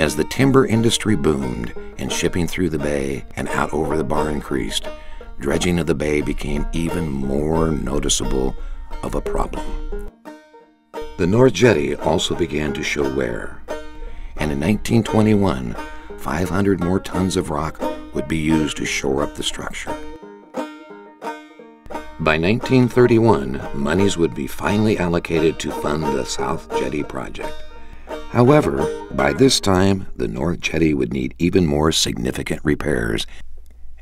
As the timber industry boomed and shipping through the bay and out over the bar increased, dredging of the bay became even more noticeable of a problem. The North Jetty also began to show wear, and in 1921, 500 more tons of rock would be used to shore up the structure. By 1931, monies would be finally allocated to fund the South Jetty project. However, by this time, the North Jetty would need even more significant repairs,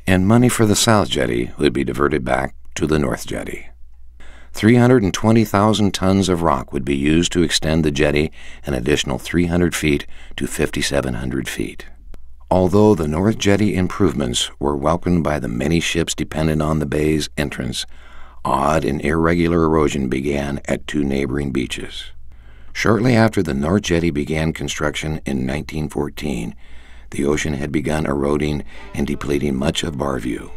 and money for the South Jetty would be diverted back to the North Jetty. 320,000 tons of rock would be used to extend the jetty an additional 300 feet to 5,700 feet. Although the North Jetty improvements were welcomed by the many ships dependent on the bay's entrance, odd and irregular erosion began at two neighboring beaches. Shortly after the North Jetty began construction in 1914, the ocean had begun eroding and depleting much of Barview.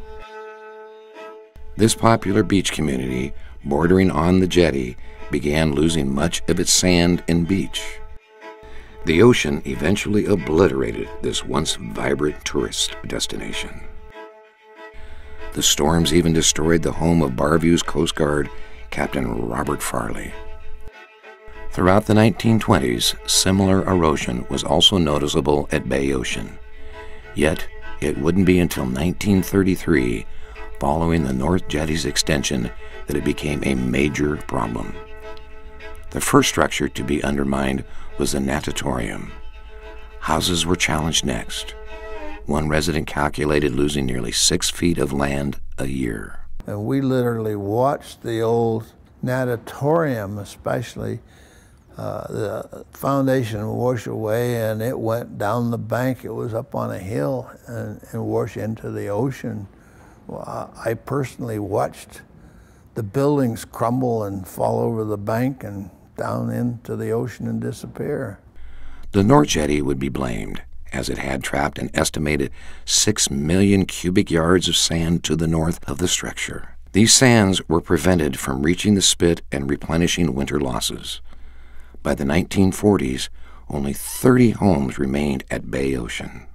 This popular beach community, bordering on the jetty, began losing much of its sand and beach. The ocean eventually obliterated this once vibrant tourist destination. The storms even destroyed the home of Barview's Coast Guard, Captain Robert Farley. Throughout the 1920s, similar erosion was also noticeable at Bay Ocean. Yet, it wouldn't be until 1933, following the North Jetty's extension, that it became a major problem. The first structure to be undermined was the natatorium. Houses were challenged next. One resident calculated losing nearly 6 feet of land a year. And we literally watched the old natatorium, especially, the foundation wash away, and it went down the bank. It was up on a hill and wash into the ocean. Well, I personally watched the buildings crumble and fall over the bank and down into the ocean and disappear. The North Jetty would be blamed, as it had trapped an estimated 6 million cubic yards of sand to the north of the structure. These sands were prevented from reaching the spit and replenishing winter losses. By the 1940s, only 30 homes remained at Bay Ocean.